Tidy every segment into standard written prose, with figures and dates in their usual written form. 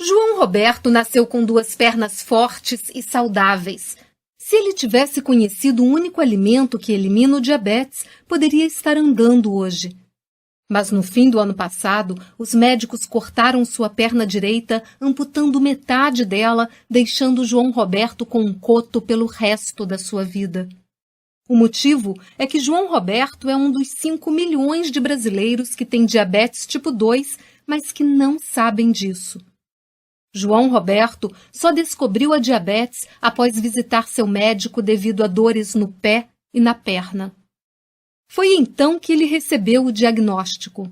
João Roberto nasceu com 2 pernas fortes e saudáveis. Se ele tivesse conhecido o único alimento que elimina o diabetes, poderia estar andando hoje. Mas no fim do ano passado, os médicos cortaram sua perna direita, amputando metade dela, deixando João Roberto com um coto pelo resto da sua vida. O motivo é que João Roberto é um dos 5 milhões de brasileiros que têm diabetes tipo 2, mas que não sabem disso. João Roberto só descobriu a diabetes após visitar seu médico devido a dores no pé e na perna. Foi então que ele recebeu o diagnóstico.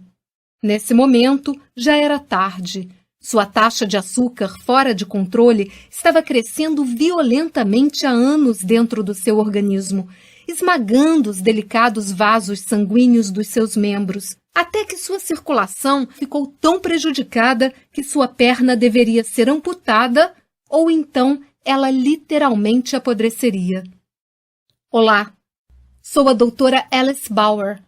Nesse momento, já era tarde. Sua taxa de açúcar fora de controle estava crescendo violentamente há anos dentro do seu organismo, esmagando os delicados vasos sanguíneos dos seus membros, até que sua circulação ficou tão prejudicada que sua perna deveria ser amputada ou então ela literalmente apodreceria. Olá, sou a doutora Alice Bauer.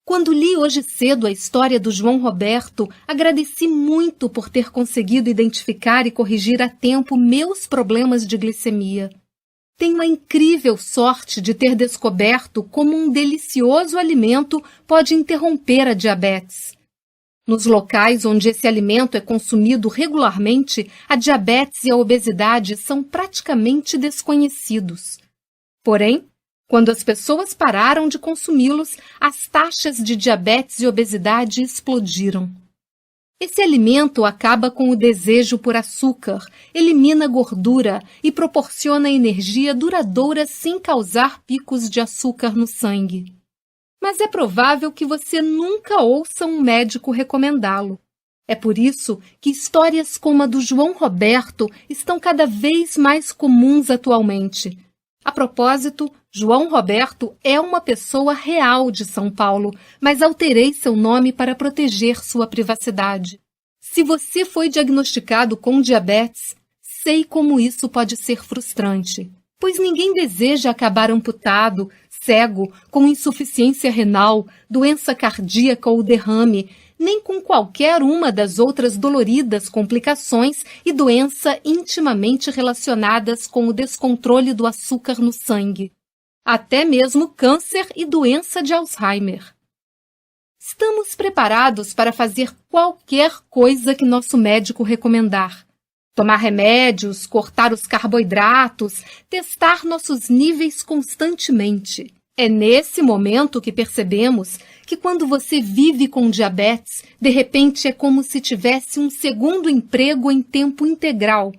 Quando li hoje cedo a história do João Roberto, agradeci muito por ter conseguido identificar e corrigir a tempo meus problemas de glicemia. Tenho a incrível sorte de ter descoberto como um delicioso alimento pode interromper a diabetes. Nos locais onde esse alimento é consumido regularmente, a diabetes e a obesidade são praticamente desconhecidos. Porém, quando as pessoas pararam de consumi-los, as taxas de diabetes e obesidade explodiram. Esse alimento acaba com o desejo por açúcar, elimina gordura e proporciona energia duradoura sem causar picos de açúcar no sangue. Mas é provável que você nunca ouça um médico recomendá-lo. É por isso que histórias como a do João Roberto estão cada vez mais comuns atualmente. A propósito, João Roberto é uma pessoa real de São Paulo, mas alterei seu nome para proteger sua privacidade. Se você foi diagnosticado com diabetes, sei como isso pode ser frustrante, pois ninguém deseja acabar amputado, cego, com insuficiência renal, doença cardíaca ou derrame, nem com qualquer uma das outras doloridas complicações e doença intimamente relacionadas com o descontrole do açúcar no sangue. Até mesmo câncer e doença de Alzheimer. Estamos preparados para fazer qualquer coisa que nosso médico recomendar. Tomar remédios, cortar os carboidratos, testar nossos níveis constantemente. É nesse momento que percebemos que quando você vive com diabetes, de repente é como se tivesse um segundo emprego em tempo integral.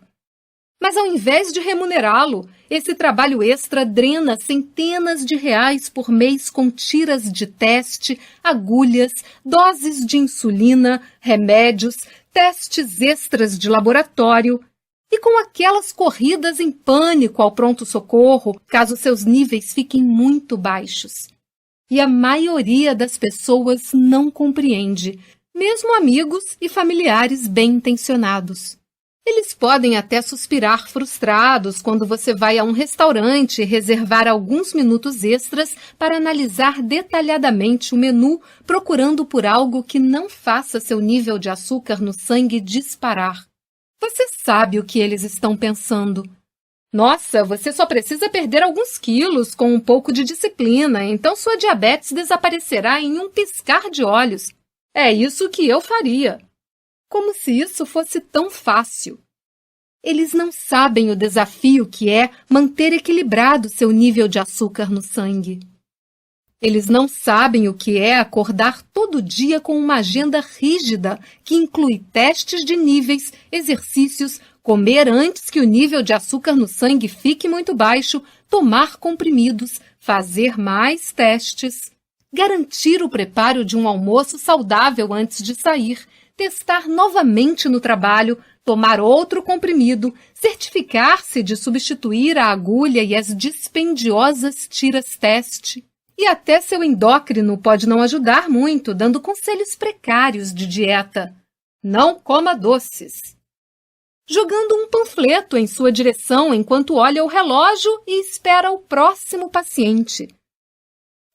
Mas ao invés de remunerá-lo, esse trabalho extra drena centenas de reais por mês com tiras de teste, agulhas, doses de insulina, remédios, testes extras de laboratório e com aquelas corridas em pânico ao pronto-socorro, caso seus níveis fiquem muito baixos. E a maioria das pessoas não compreende, mesmo amigos e familiares bem-intencionados. Eles podem até suspirar frustrados quando você vai a um restaurante e reservar alguns minutos extras para analisar detalhadamente o menu, procurando por algo que não faça seu nível de açúcar no sangue disparar. Você sabe o que eles estão pensando. Nossa, você só precisa perder alguns quilos com um pouco de disciplina, então sua diabetes desaparecerá em um piscar de olhos. É isso que eu faria. Como se isso fosse tão fácil. Eles não sabem o desafio que é manter equilibrado seu nível de açúcar no sangue. Eles não sabem o que é acordar todo dia com uma agenda rígida que inclui testes de níveis, exercícios, comer antes que o nível de açúcar no sangue fique muito baixo, tomar comprimidos, fazer mais testes, garantir o preparo de um almoço saudável antes de sair, testar novamente no trabalho, tomar outro comprimido, certificar-se de substituir a agulha e as dispendiosas tiras-teste. E até seu endócrino pode não ajudar muito, dando conselhos precários de dieta. Não coma doces. Jogando um panfleto em sua direção enquanto olha o relógio e espera o próximo paciente.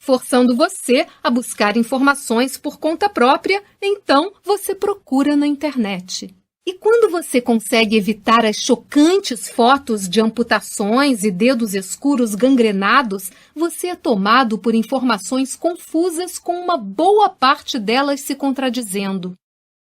Forçando você a buscar informações por conta própria, então você procura na internet. E quando você consegue evitar as chocantes fotos de amputações e dedos escuros gangrenados, você é tomado por informações confusas com uma boa parte delas se contradizendo.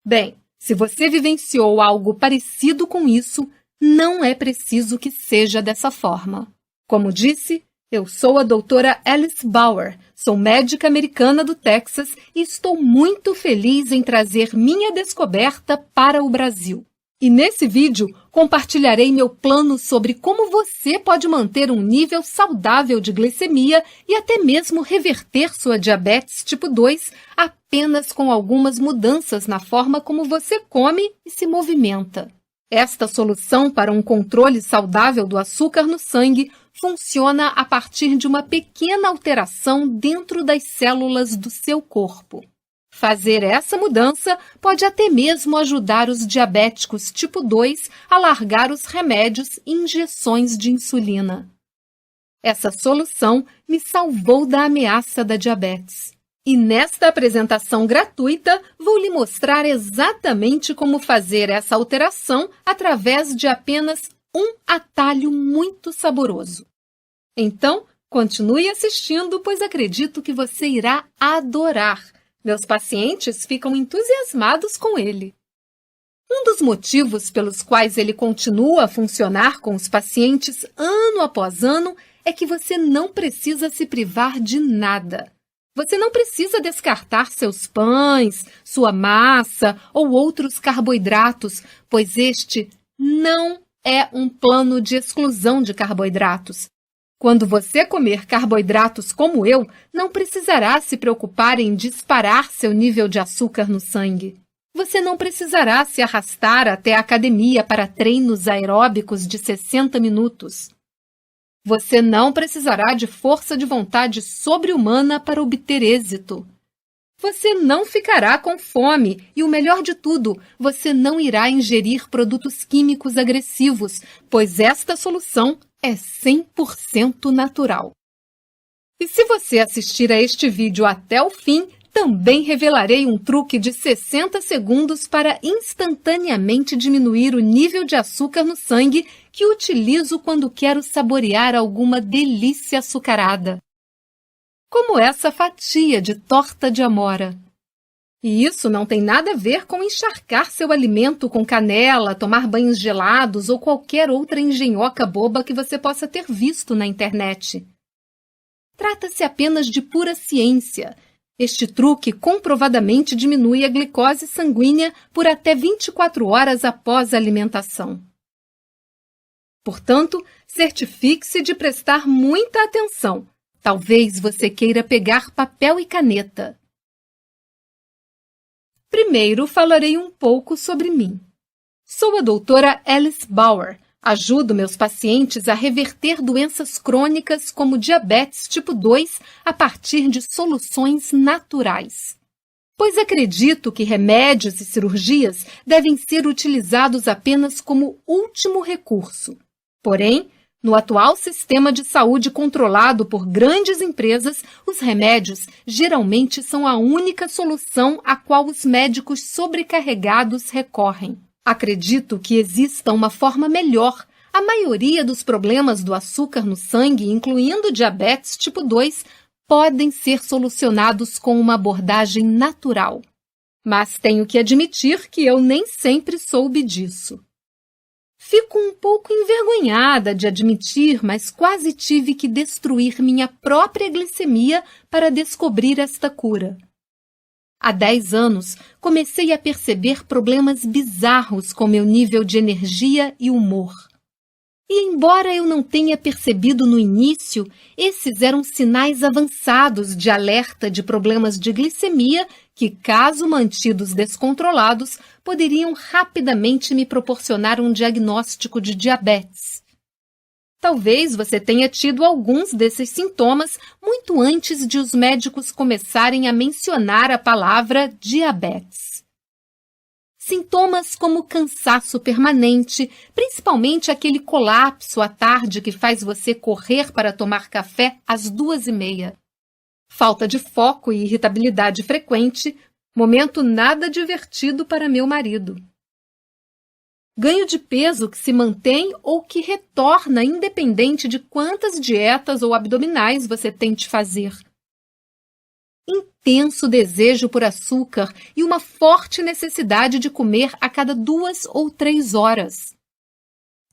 Bem, se você vivenciou algo parecido com isso, não é preciso que seja dessa forma. Como disse, eu sou a doutora Alice Bauer, sou médica americana do Texas e estou muito feliz em trazer minha descoberta para o Brasil. E nesse vídeo, compartilharei meu plano sobre como você pode manter um nível saudável de glicemia e até mesmo reverter sua diabetes tipo 2 apenas com algumas mudanças na forma como você come e se movimenta. Esta solução para um controle saudável do açúcar no sangue funciona a partir de uma pequena alteração dentro das células do seu corpo. Fazer essa mudança pode até mesmo ajudar os diabéticos tipo 2 a largar os remédios e injeções de insulina. Essa solução me salvou da ameaça da diabetes. E nesta apresentação gratuita, vou lhe mostrar exatamente como fazer essa alteração através de apenas um atalho muito saboroso. Então, continue assistindo, pois acredito que você irá adorar. Meus pacientes ficam entusiasmados com ele. Um dos motivos pelos quais ele continua a funcionar com os pacientes ano após ano é que você não precisa se privar de nada. Você não precisa descartar seus pães, sua massa ou outros carboidratos, pois este não é um plano de exclusão de carboidratos. Quando você comer carboidratos como eu, não precisará se preocupar em disparar seu nível de açúcar no sangue. Você não precisará se arrastar até a academia para treinos aeróbicos de 60 minutos. Você não precisará de força de vontade sobre-humana para obter êxito. Você não ficará com fome e, o melhor de tudo, você não irá ingerir produtos químicos agressivos, pois esta solução é 100% natural. E se você assistir a este vídeo até o fim, também revelarei um truque de 60 segundos para instantaneamente diminuir o nível de açúcar no sangue que utilizo quando quero saborear alguma delícia açucarada. Como essa fatia de torta de amora. E isso não tem nada a ver com encharcar seu alimento com canela, tomar banhos gelados ou qualquer outra engenhoca boba que você possa ter visto na internet. Trata-se apenas de pura ciência. Este truque comprovadamente diminui a glicose sanguínea por até 24 horas após a alimentação. Portanto, certifique-se de prestar muita atenção. Talvez você queira pegar papel e caneta. Primeiro, falarei um pouco sobre mim. Sou a doutora Alice Bauer. Ajudo meus pacientes a reverter doenças crônicas como diabetes tipo 2 a partir de soluções naturais. Pois acredito que remédios e cirurgias devem ser utilizados apenas como último recurso. Porém, no atual sistema de saúde controlado por grandes empresas, os remédios geralmente são a única solução a qual os médicos sobrecarregados recorrem. Acredito que exista uma forma melhor. A maioria dos problemas do açúcar no sangue, incluindo diabetes tipo 2, podem ser solucionados com uma abordagem natural. Mas tenho que admitir que eu nem sempre soube disso. Fico um pouco envergonhada de admitir, mas quase tive que destruir minha própria glicemia para descobrir esta cura. Há 10 anos, comecei a perceber problemas bizarros com meu nível de energia e humor. E embora eu não tenha percebido no início, esses eram sinais avançados de alerta de problemas de glicemia que, caso mantidos descontrolados, poderiam rapidamente me proporcionar um diagnóstico de diabetes. Talvez você tenha tido alguns desses sintomas muito antes de os médicos começarem a mencionar a palavra diabetes. Sintomas como cansaço permanente, principalmente aquele colapso à tarde que faz você correr para tomar café às 2h30. Falta de foco e irritabilidade frequente, momento nada divertido para meu marido. Ganho de peso que se mantém ou que retorna independente de quantas dietas ou abdominais você tente fazer. Intenso desejo por açúcar e uma forte necessidade de comer a cada 2 ou 3 horas.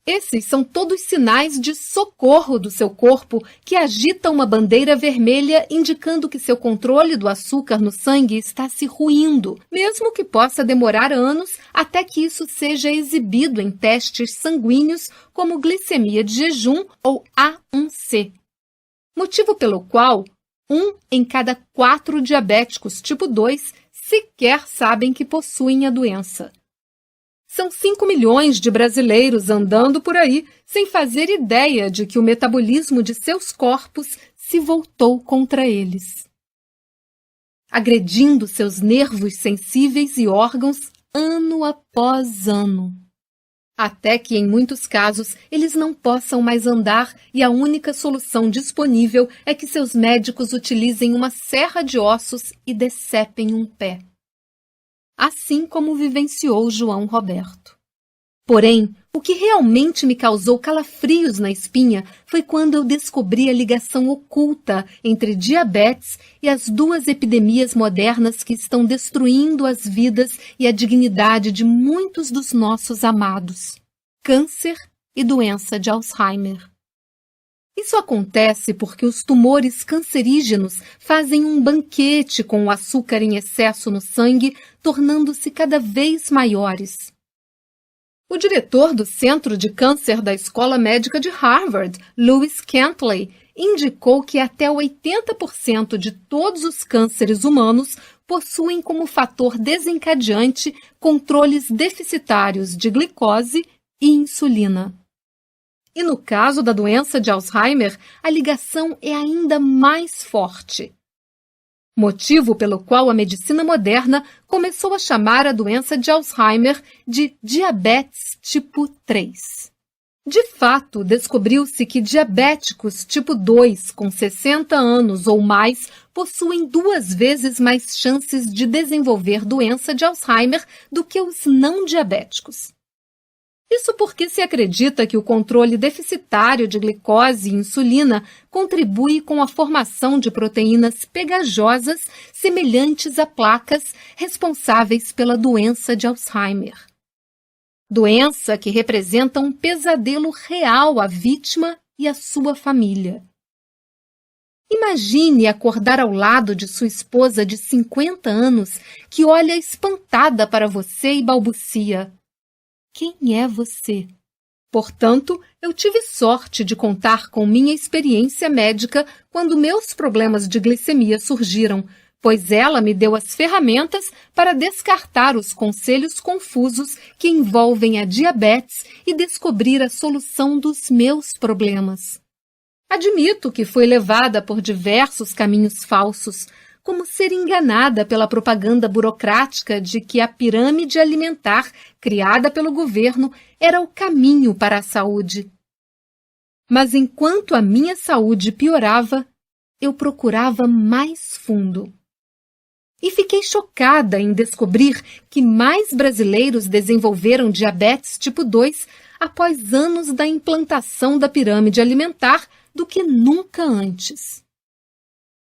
Esses são todos sinais de socorro do seu corpo que agita uma bandeira vermelha indicando que seu controle do açúcar no sangue está se ruindo, mesmo que possa demorar anos até que isso seja exibido em testes sanguíneos como glicemia de jejum ou A1C. Motivo pelo qual 1 em cada 4 diabéticos tipo 2 sequer sabem que possuem a doença. São 5 milhões de brasileiros andando por aí sem fazer ideia de que o metabolismo de seus corpos se voltou contra eles, agredindo seus nervos sensíveis e órgãos ano após ano. Até que, em muitos casos, eles não possam mais andar e a única solução disponível é que seus médicos utilizem uma serra de ossos e decepem um pé. Assim como vivenciou João Roberto. Porém, o que realmente me causou calafrios na espinha foi quando eu descobri a ligação oculta entre diabetes e as 2 epidemias modernas que estão destruindo as vidas e a dignidade de muitos dos nossos amados: câncer e doença de Alzheimer. Isso acontece porque os tumores cancerígenos fazem um banquete com o açúcar em excesso no sangue, tornando-se cada vez maiores. O diretor do Centro de Câncer da Escola Médica de Harvard, Lewis Cantley, indicou que até 80% de todos os cânceres humanos possuem como fator desencadeante controles deficitários de glicose e insulina. E no caso da doença de Alzheimer, a ligação é ainda mais forte. Motivo pelo qual a medicina moderna começou a chamar a doença de Alzheimer de diabetes tipo 3. De fato, descobriu-se que diabéticos tipo 2 com 60 anos ou mais possuem 2 vezes mais chances de desenvolver doença de Alzheimer do que os não diabéticos. Isso porque se acredita que o controle deficitário de glicose e insulina contribui com a formação de proteínas pegajosas semelhantes a placas responsáveis pela doença de Alzheimer. Doença que representa um pesadelo real à vítima e à sua família. Imagine acordar ao lado de sua esposa de 50 anos que olha espantada para você e balbucia: "Quem é você?" Portanto, eu tive sorte de contar com minha experiência médica quando meus problemas de glicemia surgiram, pois ela me deu as ferramentas para descartar os conselhos confusos que envolvem a diabetes e descobrir a solução dos meus problemas. Admito que fui levada por diversos caminhos falsos, como ser enganada pela propaganda burocrática de que a pirâmide alimentar criada pelo governo era o caminho para a saúde. Mas enquanto a minha saúde piorava, eu procurava mais fundo. E fiquei chocada em descobrir que mais brasileiros desenvolveram diabetes tipo 2 após anos da implantação da pirâmide alimentar do que nunca antes.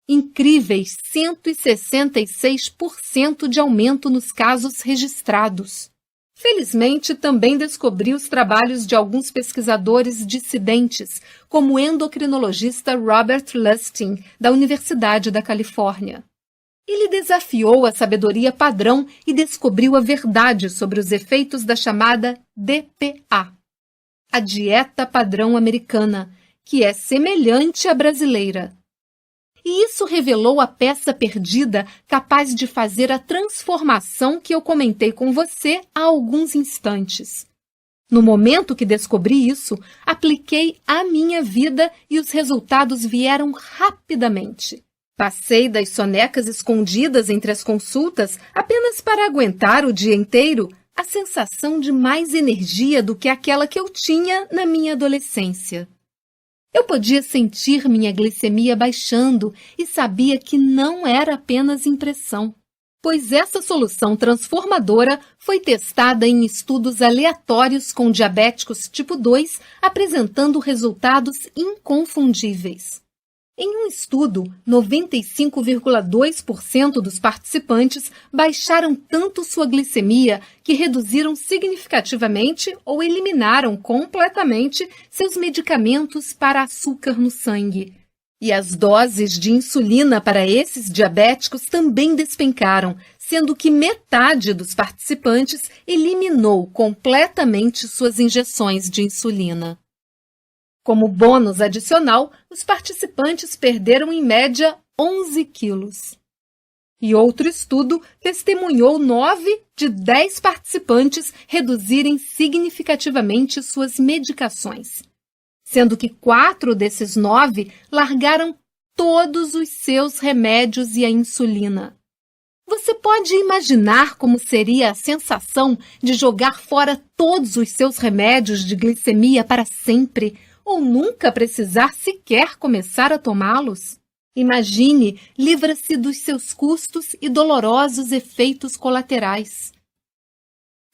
Incríveis 166% de aumento nos casos registrados. Felizmente, também descobri os trabalhos de alguns pesquisadores dissidentes, como o endocrinologista Robert Lustig, da Universidade da Califórnia. Ele desafiou a sabedoria padrão e descobriu a verdade sobre os efeitos da chamada DPA, a dieta padrão americana, que é semelhante à brasileira. E isso revelou a peça perdida capaz de fazer a transformação que eu comentei com você há alguns instantes. No momento que descobri isso, apliquei à minha vida e os resultados vieram rapidamente. Passei das sonecas escondidas entre as consultas apenas para aguentar o dia inteiro a sensação de mais energia do que aquela que eu tinha na minha adolescência. Eu podia sentir minha glicemia baixando e sabia que não era apenas impressão. pois essa solução transformadora foi testada em estudos aleatórios com diabéticos tipo 2, apresentando resultados inconfundíveis. Em um estudo, 95,2% dos participantes baixaram tanto sua glicemia que reduziram significativamente ou eliminaram completamente seus medicamentos para açúcar no sangue. E as doses de insulina para esses diabéticos também despencaram, sendo que metade dos participantes eliminou completamente suas injeções de insulina. Como bônus adicional, os participantes perderam em média 11 quilos. E outro estudo testemunhou 9 de 10 participantes reduzirem significativamente suas medicações, sendo que 4 desses 9 largaram todos os seus remédios e a insulina. Você pode imaginar como seria a sensação de jogar fora todos os seus remédios de glicemia para sempre, ou nunca precisar sequer começar a tomá-los? Imagine, livra-se dos seus custos e dolorosos efeitos colaterais.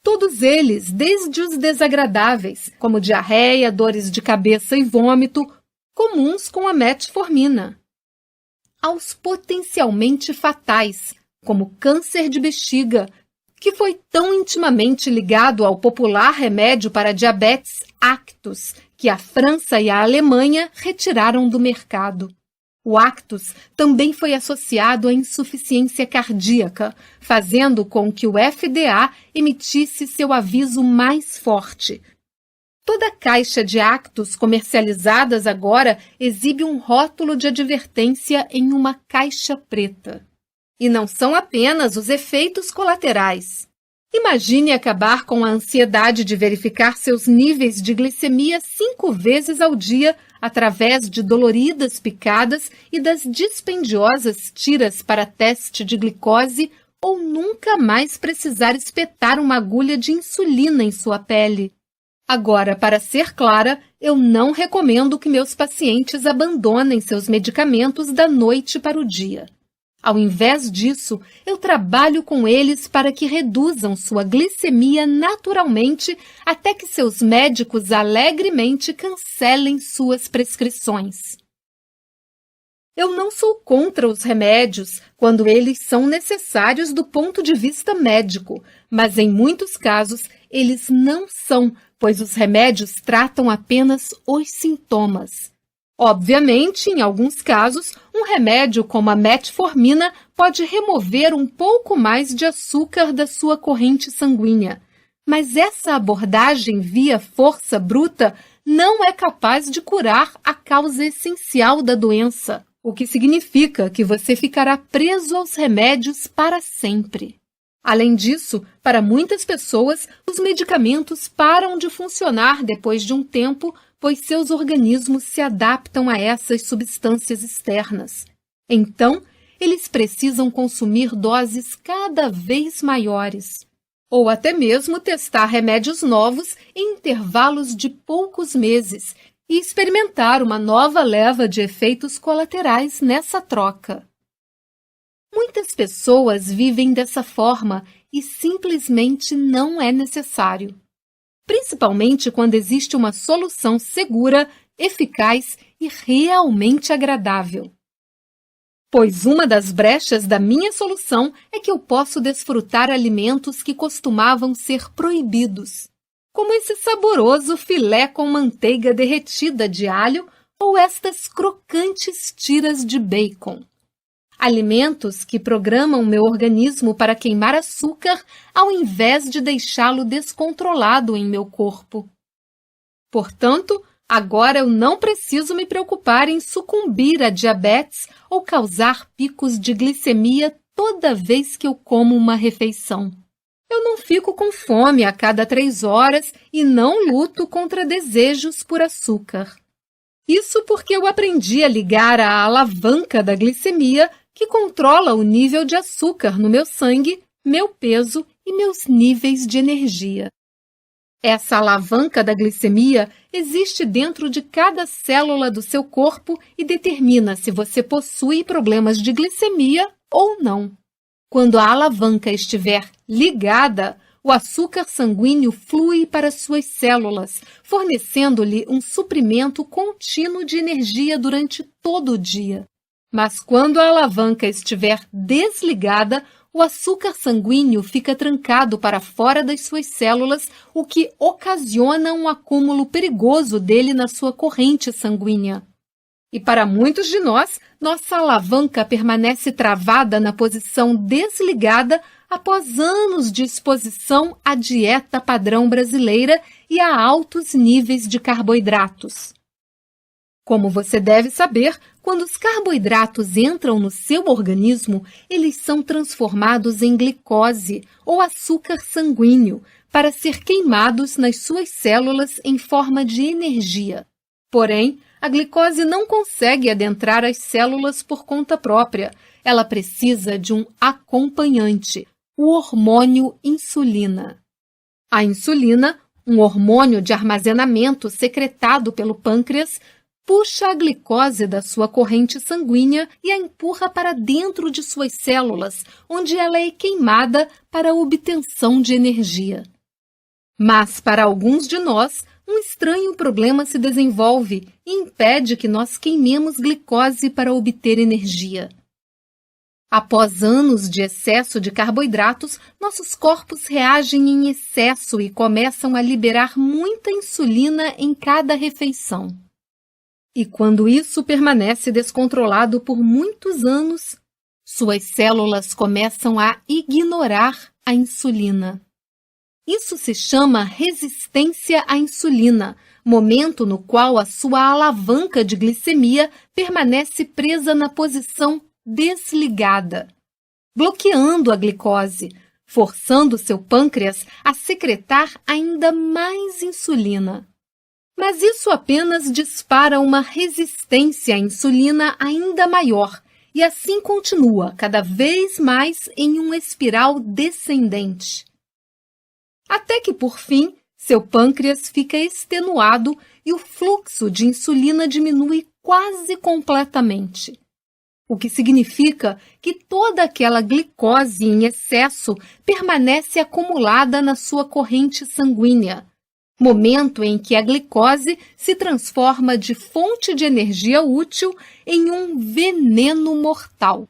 Todos eles, desde os desagradáveis, como diarreia, dores de cabeça e vômito, comuns com a metformina, aos potencialmente fatais, como câncer de bexiga, que foi tão intimamente ligado ao popular remédio para diabetes Actus, que a França e a Alemanha retiraram do mercado. O Actus também foi associado à insuficiência cardíaca, fazendo com que o FDA emitisse seu aviso mais forte. Toda caixa de Actus comercializadas agora exibe um rótulo de advertência em uma caixa preta. E não são apenas os efeitos colaterais. Imagine acabar com a ansiedade de verificar seus níveis de glicemia 5 vezes ao dia através de doloridas picadas e das dispendiosas tiras para teste de glicose ou nunca mais precisar espetar uma agulha de insulina em sua pele. Agora, para ser clara, eu não recomendo que meus pacientes abandonem seus medicamentos da noite para o dia. Ao invés disso, eu trabalho com eles para que reduzam sua glicemia naturalmente até que seus médicos alegremente cancelem suas prescrições. Eu não sou contra os remédios quando eles são necessários do ponto de vista médico, mas em muitos casos eles não são, pois os remédios tratam apenas os sintomas. Obviamente, em alguns casos, um remédio como a metformina pode remover um pouco mais de açúcar da sua corrente sanguínea, mas essa abordagem via força bruta não é capaz de curar a causa essencial da doença, o que significa que você ficará preso aos remédios para sempre. Além disso, para muitas pessoas, os medicamentos param de funcionar depois de um tempo, pois seus organismos se adaptam a essas substâncias externas. Então, eles precisam consumir doses cada vez maiores, ou até mesmo testar remédios novos em intervalos de poucos meses e experimentar uma nova leva de efeitos colaterais nessa troca. Muitas pessoas vivem dessa forma e simplesmente não é necessário. Principalmente quando existe uma solução segura, eficaz e realmente agradável. Pois uma das brechas da minha solução é que eu posso desfrutar alimentos que costumavam ser proibidos, como esse saboroso filé com manteiga derretida de alho ou estas crocantes tiras de bacon. Alimentos que programam meu organismo para queimar açúcar ao invés de deixá-lo descontrolado em meu corpo. Portanto, agora eu não preciso me preocupar em sucumbir a diabetes ou causar picos de glicemia toda vez que eu como uma refeição. Eu não fico com fome a cada 3 horas e não luto contra desejos por açúcar. Isso porque eu aprendi a ligar a alavanca da glicemia que controla o nível de açúcar no meu sangue, meu peso e meus níveis de energia. Essa alavanca da glicemia existe dentro de cada célula do seu corpo e determina se você possui problemas de glicemia ou não. Quando a alavanca estiver ligada, o açúcar sanguíneo flui para suas células, fornecendo-lhe um suprimento contínuo de energia durante todo o dia. Mas quando a alavanca estiver desligada, o açúcar sanguíneo fica trancado para fora das suas células, o que ocasiona um acúmulo perigoso dele na sua corrente sanguínea. E para muitos de nós, nossa alavanca permanece travada na posição desligada após anos de exposição à dieta padrão brasileira e a altos níveis de carboidratos. Como você deve saber, quando os carboidratos entram no seu organismo, eles são transformados em glicose ou açúcar sanguíneo para ser queimados nas suas células em forma de energia. Porém, a glicose não consegue adentrar as células por conta própria. Ela precisa de um acompanhante, o hormônio insulina. A insulina, um hormônio de armazenamento secretado pelo pâncreas, puxa a glicose da sua corrente sanguínea e a empurra para dentro de suas células, onde ela é queimada para a obtenção de energia. Mas, para alguns de nós, um estranho problema se desenvolve e impede que nós queimemos glicose para obter energia. Após anos de excesso de carboidratos, nossos corpos reagem em excesso e começam a liberar muita insulina em cada refeição. E quando isso permanece descontrolado por muitos anos, suas células começam a ignorar a insulina. Isso se chama resistência à insulina, momento no qual a sua alavanca de glicemia permanece presa na posição desligada, bloqueando a glicose, forçando seu pâncreas a secretar ainda mais insulina. Mas isso apenas dispara uma resistência à insulina ainda maior e assim continua cada vez mais em uma espiral descendente. Até que, por fim, seu pâncreas fica extenuado e o fluxo de insulina diminui quase completamente. O que significa que toda aquela glicose em excesso permanece acumulada na sua corrente sanguínea, momento em que a glicose se transforma de fonte de energia útil em um veneno mortal.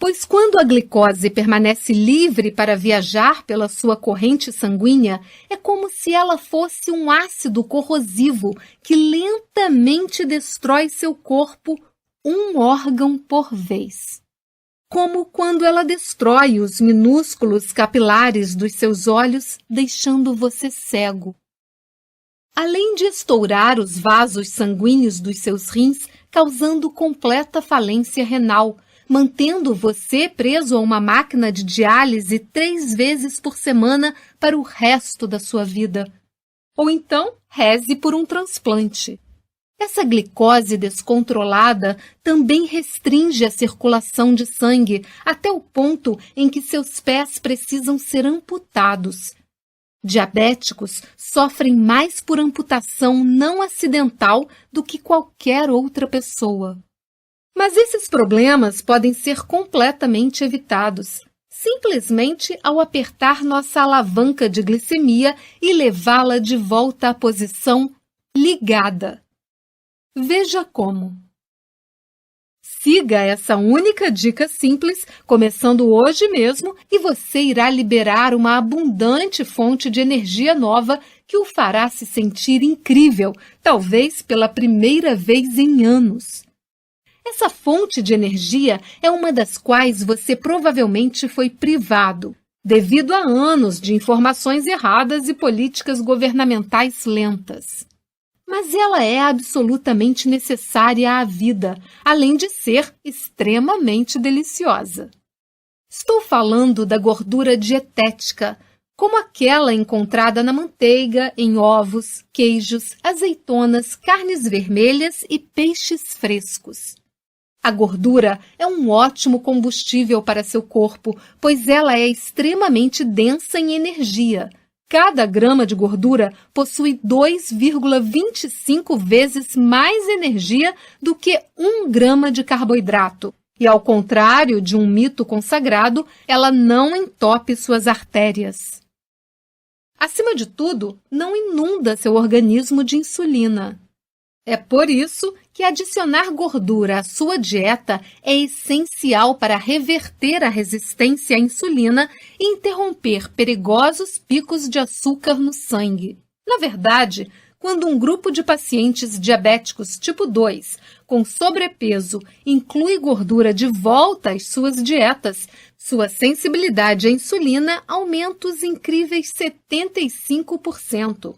Pois quando a glicose permanece livre para viajar pela sua corrente sanguínea, é como se ela fosse um ácido corrosivo que lentamente destrói seu corpo um órgão por vez. Como quando ela destrói os minúsculos capilares dos seus olhos, deixando você cego. Além de estourar os vasos sanguíneos dos seus rins, causando completa falência renal, mantendo você preso a uma máquina de diálise 3 vezes por semana para o resto da sua vida. Ou então, reze por um transplante. Essa glicose descontrolada também restringe a circulação de sangue até o ponto em que seus pés precisam ser amputados. Diabéticos sofrem mais por amputação não acidental do que qualquer outra pessoa. Mas esses problemas podem ser completamente evitados, simplesmente ao apertar nossa alavanca de glicemia e levá-la de volta à posição ligada. Veja como. Siga essa única dica simples, começando hoje mesmo, e você irá liberar uma abundante fonte de energia nova que o fará se sentir incrível, talvez pela primeira vez em anos. Essa fonte de energia é uma das quais você provavelmente foi privado, devido a anos de informações erradas e políticas governamentais lentas. Mas ela é absolutamente necessária à vida, além de ser extremamente deliciosa. Estou falando da gordura dietética, como aquela encontrada na manteiga, em ovos, queijos, azeitonas, carnes vermelhas e peixes frescos. A gordura é um ótimo combustível para seu corpo, pois ela é extremamente densa em energia. Cada grama de gordura possui 2,25 vezes mais energia do que 1 grama de carboidrato. E, ao contrário de um mito consagrado, ela não entope suas artérias. Acima de tudo, não inunda seu organismo de insulina. É por isso que adicionar gordura à sua dieta é essencial para reverter a resistência à insulina e interromper perigosos picos de açúcar no sangue. Na verdade, quando um grupo de pacientes diabéticos tipo 2 com sobrepeso inclui gordura de volta às suas dietas, sua sensibilidade à insulina aumenta os incríveis 75%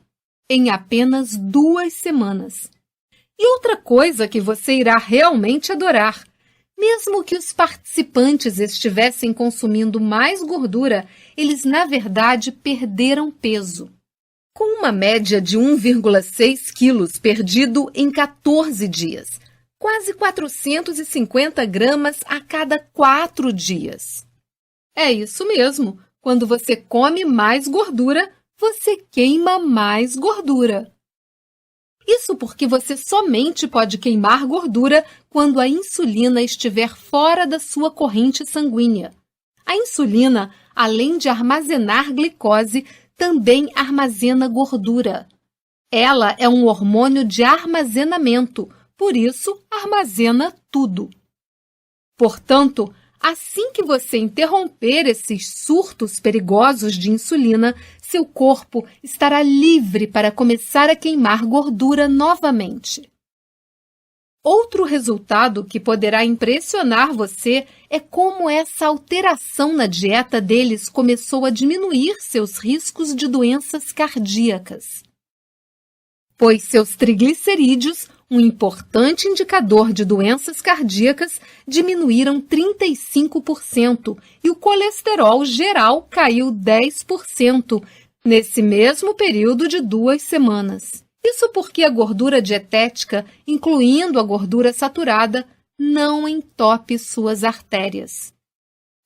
em apenas 2 semanas. E outra coisa que você irá realmente adorar: mesmo que os participantes estivessem consumindo mais gordura, eles na verdade perderam peso. Com uma média de 1,6 quilos perdido em 14 dias, quase 450 gramas a cada 4 dias. É isso mesmo, quando você come mais gordura, você queima mais gordura. Isso porque você somente pode queimar gordura quando a insulina estiver fora da sua corrente sanguínea. A insulina, além de armazenar glicose, também armazena gordura. Ela é um hormônio de armazenamento, por isso armazena tudo. Portanto, assim que você interromper esses surtos perigosos de insulina, seu corpo estará livre para começar a queimar gordura novamente. Outro resultado que poderá impressionar você é como essa alteração na dieta deles começou a diminuir seus riscos de doenças cardíacas. Pois seus triglicerídeos, um importante indicador de doenças cardíacas, diminuíram 35% e o colesterol geral caiu 10% nesse mesmo período de 2 semanas. Isso porque a gordura dietética, incluindo a gordura saturada, não entope suas artérias.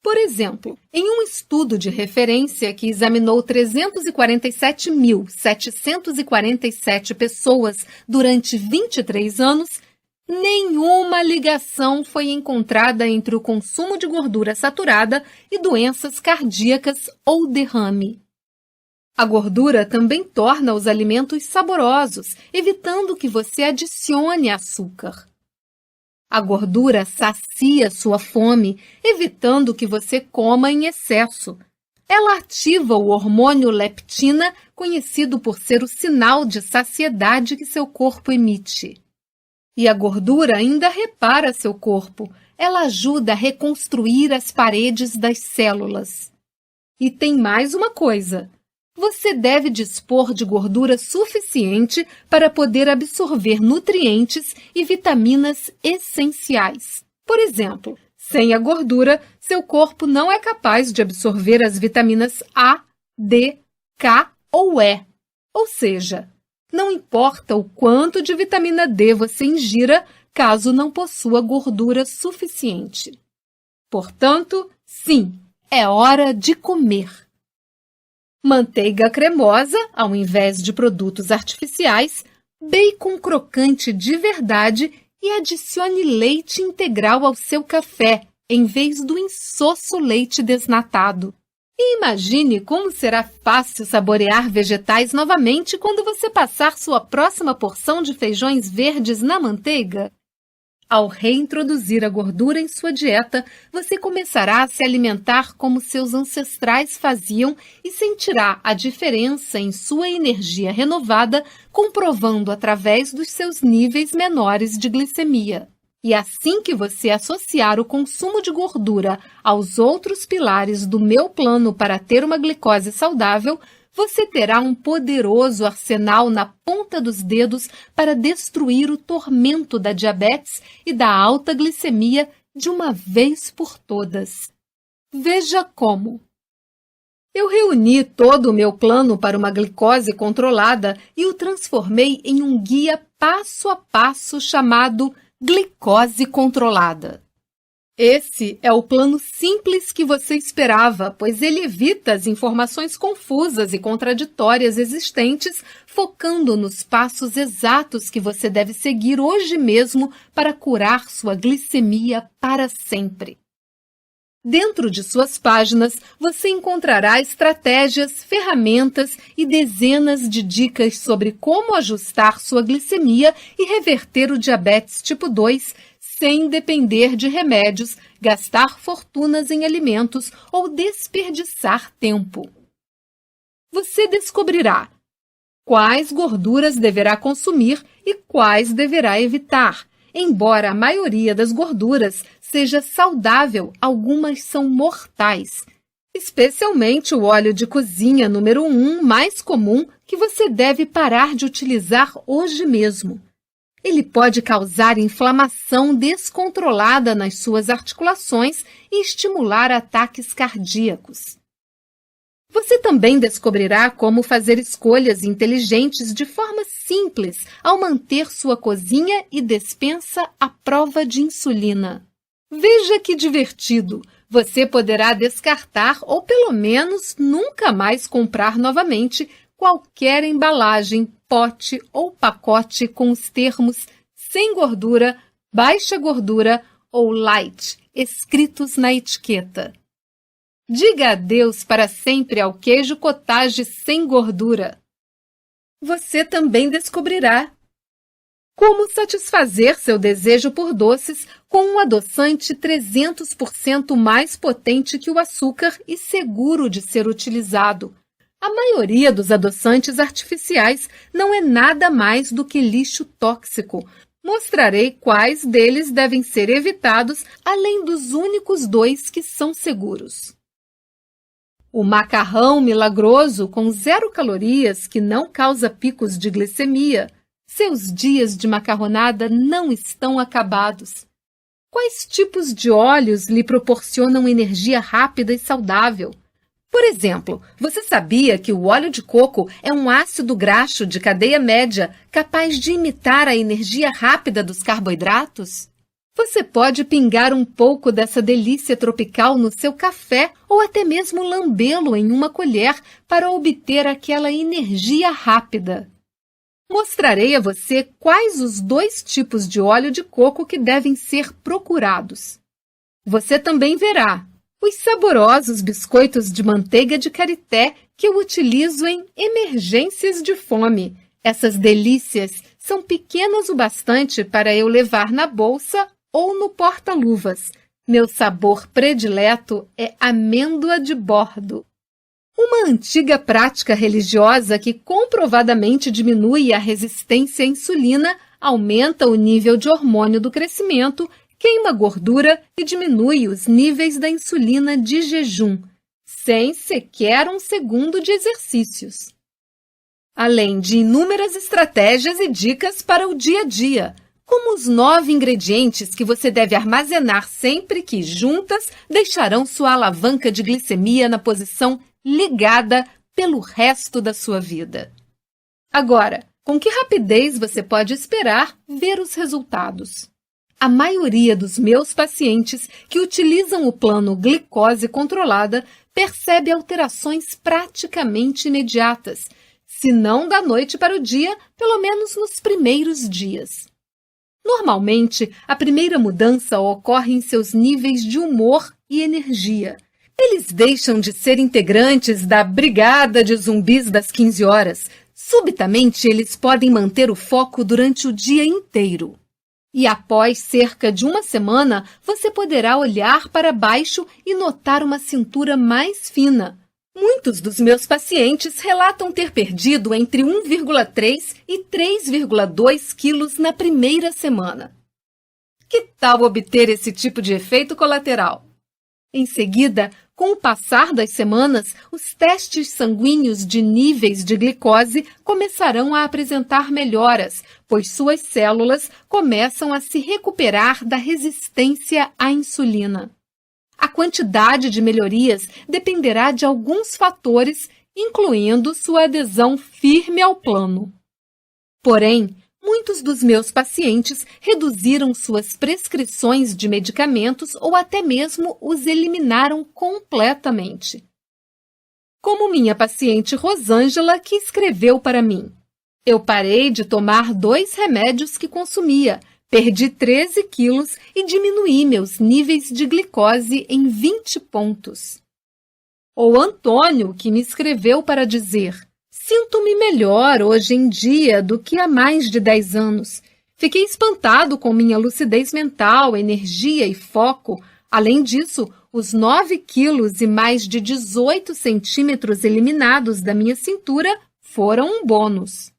Por exemplo, em um estudo de referência que examinou 347.747 pessoas durante 23 anos, nenhuma ligação foi encontrada entre o consumo de gordura saturada e doenças cardíacas ou derrame. A gordura também torna os alimentos saborosos, evitando que você adicione açúcar. A gordura sacia sua fome, evitando que você coma em excesso. Ela ativa o hormônio leptina, conhecido por ser o sinal de saciedade que seu corpo emite. E a gordura ainda repara seu corpo. Ela ajuda a reconstruir as paredes das células. E tem mais uma coisa: você deve dispor de gordura suficiente para poder absorver nutrientes e vitaminas essenciais. Por exemplo, sem a gordura, seu corpo não é capaz de absorver as vitaminas A, D, K ou E. Ou seja, não importa o quanto de vitamina D você ingira, caso não possua gordura suficiente. Portanto, sim, é hora de comer. Manteiga cremosa, ao invés de produtos artificiais, bacon crocante de verdade e adicione leite integral ao seu café, em vez do insosso leite desnatado. E imagine como será fácil saborear vegetais novamente quando você passar sua próxima porção de feijões verdes na manteiga. Ao reintroduzir a gordura em sua dieta, você começará a se alimentar como seus ancestrais faziam e sentirá a diferença em sua energia renovada, comprovando através dos seus níveis menores de glicemia. E assim que você associar o consumo de gordura aos outros pilares do meu plano para ter uma glicose saudável, você terá um poderoso arsenal na ponta dos dedos para destruir o tormento da diabetes e da alta glicemia de uma vez por todas. Veja como. Eu reuni todo o meu plano para uma glicose controlada e o transformei em um guia passo a passo chamado Glicose Controlada. Esse é o plano simples que você esperava, pois ele evita as informações confusas e contraditórias existentes, focando nos passos exatos que você deve seguir hoje mesmo para curar sua glicemia para sempre. Dentro de suas páginas, você encontrará estratégias, ferramentas e dezenas de dicas sobre como ajustar sua glicemia e reverter o diabetes tipo 2 sem depender de remédios, gastar fortunas em alimentos ou desperdiçar tempo. Você descobrirá quais gorduras deverá consumir e quais deverá evitar. Embora a maioria das gorduras seja saudável, algumas são mortais, especialmente o óleo de cozinha número 1 mais comum que você deve parar de utilizar hoje mesmo. Ele pode causar inflamação descontrolada nas suas articulações e estimular ataques cardíacos. Você também descobrirá como fazer escolhas inteligentes de forma simples ao manter sua cozinha e despensa à prova de insulina. Veja que divertido! Você poderá descartar ou, pelo menos, nunca mais comprar novamente qualquer embalagem, pote ou pacote com os termos sem gordura, baixa gordura ou light escritos na etiqueta. Diga adeus para sempre ao queijo cottage sem gordura. Você também descobrirá como satisfazer seu desejo por doces com um adoçante 300% mais potente que o açúcar e seguro de ser utilizado. A maioria dos adoçantes artificiais não é nada mais do que lixo tóxico. Mostrarei quais deles devem ser evitados, além dos únicos 2 que são seguros. O macarrão milagroso com 0 calorias que não causa picos de glicemia. Seus dias de macarronada não estão acabados. Quais tipos de óleos lhe proporcionam energia rápida e saudável? Por exemplo, você sabia que o óleo de coco é um ácido graxo de cadeia média capaz de imitar a energia rápida dos carboidratos? Você pode pingar um pouco dessa delícia tropical no seu café ou até mesmo lambê-lo em uma colher para obter aquela energia rápida. Mostrarei a você quais os 2 tipos de óleo de coco que devem ser procurados. Você também verá os saborosos biscoitos de manteiga de karité que eu utilizo em emergências de fome. Essas delícias são pequenas o bastante para eu levar na bolsa ou no porta-luvas. Meu sabor predileto é amêndoa de bordo. Uma antiga prática religiosa que comprovadamente diminui a resistência à insulina, aumenta o nível de hormônio do crescimento, queima gordura e diminui os níveis da insulina de jejum, sem sequer um segundo de exercícios. Além de inúmeras estratégias e dicas para o dia a dia, como os 9 ingredientes que você deve armazenar sempre que, juntas, deixarão sua alavanca de glicemia na posição ligada pelo resto da sua vida. Agora, com que rapidez você pode esperar ver os resultados? A maioria dos meus pacientes que utilizam o plano glicose controlada percebe alterações praticamente imediatas, se não da noite para o dia, pelo menos nos primeiros dias. Normalmente, a primeira mudança ocorre em seus níveis de humor e energia. Eles deixam de ser integrantes da brigada de zumbis das 15 horas. Subitamente, eles podem manter o foco durante o dia inteiro. E após cerca de uma semana, você poderá olhar para baixo e notar uma cintura mais fina. Muitos dos meus pacientes relatam ter perdido entre 1,3 e 3,2 quilos na primeira semana. Que tal obter esse tipo de efeito colateral? Em seguida, com o passar das semanas, os testes sanguíneos de níveis de glicose começarão a apresentar melhoras, pois suas células começam a se recuperar da resistência à insulina. A quantidade de melhorias dependerá de alguns fatores, incluindo sua adesão firme ao plano. Porém, muitos dos meus pacientes reduziram suas prescrições de medicamentos ou até mesmo os eliminaram completamente. Como minha paciente Rosângela, que escreveu para mim: eu parei de tomar 2 remédios que consumia, perdi 13 quilos e diminuí meus níveis de glicose em 20 pontos. Ou Antônio, que me escreveu para dizer: sinto-me melhor hoje em dia do que há mais de 10 anos. Fiquei espantado com minha lucidez mental, energia e foco. Além disso, os 9 quilos e mais de 18 centímetros eliminados da minha cintura foram um bônus.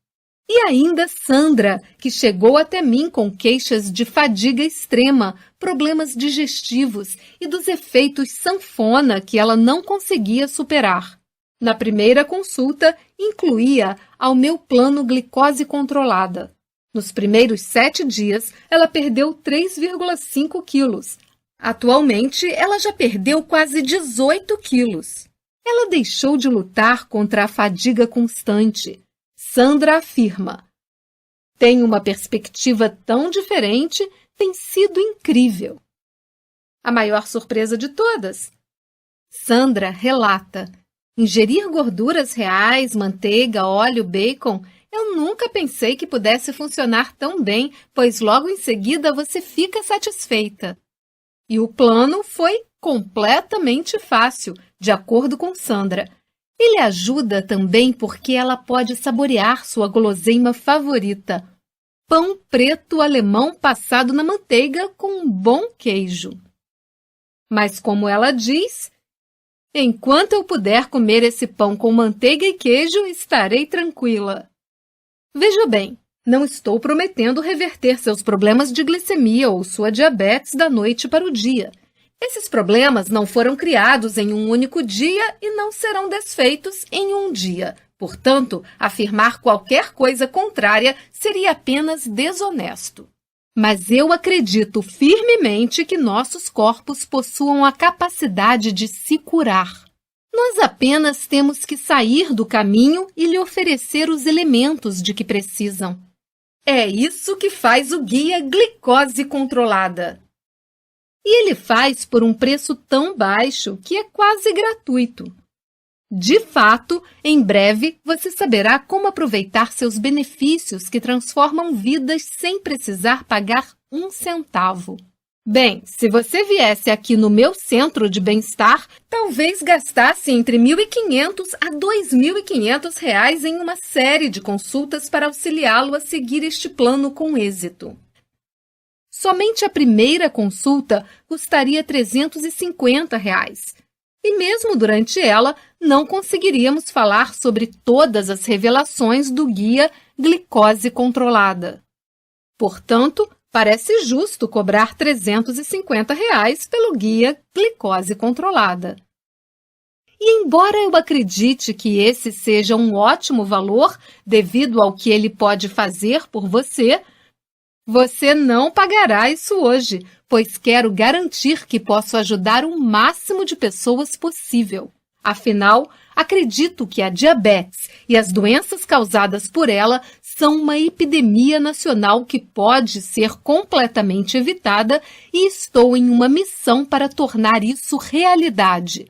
E ainda Sandra, que chegou até mim com queixas de fadiga extrema, problemas digestivos e dos efeitos sanfona que ela não conseguia superar. Na primeira consulta, incluía ao meu plano glicose controlada. Nos primeiros 7 dias, ela perdeu 3,5 quilos. Atualmente, ela já perdeu quase 18 quilos. Ela deixou de lutar contra a fadiga constante. Sandra afirma: tem uma perspectiva tão diferente, tem sido incrível. A maior surpresa de todas. Sandra relata: ingerir gorduras reais, manteiga, óleo, bacon, eu nunca pensei que pudesse funcionar tão bem, pois logo em seguida você fica satisfeita. E o plano foi completamente fácil, de acordo com Sandra. Ele ajuda também porque ela pode saborear sua guloseima favorita, pão preto alemão passado na manteiga com um bom queijo. Mas como ela diz, enquanto eu puder comer esse pão com manteiga e queijo, estarei tranquila. Veja bem, não estou prometendo reverter seus problemas de glicemia ou sua diabetes da noite para o dia. Esses problemas não foram criados em um único dia e não serão desfeitos em um dia. Portanto, afirmar qualquer coisa contrária seria apenas desonesto. Mas eu acredito firmemente que nossos corpos possuam a capacidade de se curar. Nós apenas temos que sair do caminho e lhe oferecer os elementos de que precisam. É isso que faz o guia Glicose Controlada. E ele faz por um preço tão baixo que é quase gratuito. De fato, em breve você saberá como aproveitar seus benefícios que transformam vidas sem precisar pagar um centavo. Bem, se você viesse aqui no meu centro de bem-estar, talvez gastasse entre R$ 1.500 a R$ 2.500 em uma série de consultas para auxiliá-lo a seguir este plano com êxito. Somente a primeira consulta custaria R$ 350. E mesmo durante ela, não conseguiríamos falar sobre todas as revelações do guia Glicose Controlada. Portanto, parece justo cobrar R$ 350 pelo guia Glicose Controlada. E embora eu acredite que esse seja um ótimo valor devido ao que ele pode fazer por você, você não pagará isso hoje, pois quero garantir que posso ajudar o máximo de pessoas possível. Afinal, acredito que a diabetes e as doenças causadas por ela são uma epidemia nacional que pode ser completamente evitada e estou em uma missão para tornar isso realidade.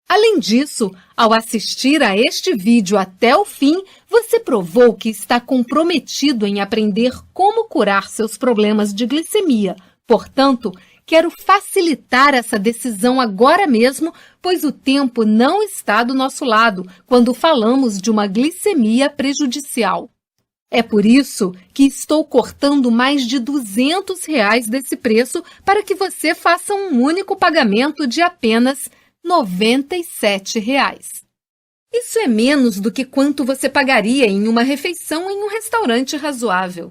Além disso, ao assistir a este vídeo até o fim, você provou que está comprometido em aprender como curar seus problemas de glicemia. Portanto, quero facilitar essa decisão agora mesmo, pois o tempo não está do nosso lado quando falamos de uma glicemia prejudicial. É por isso que estou cortando mais de R$ 200 desse preço para que você faça um único pagamento de apenas R$ 97. Isso é menos do que quanto você pagaria em uma refeição em um restaurante razoável.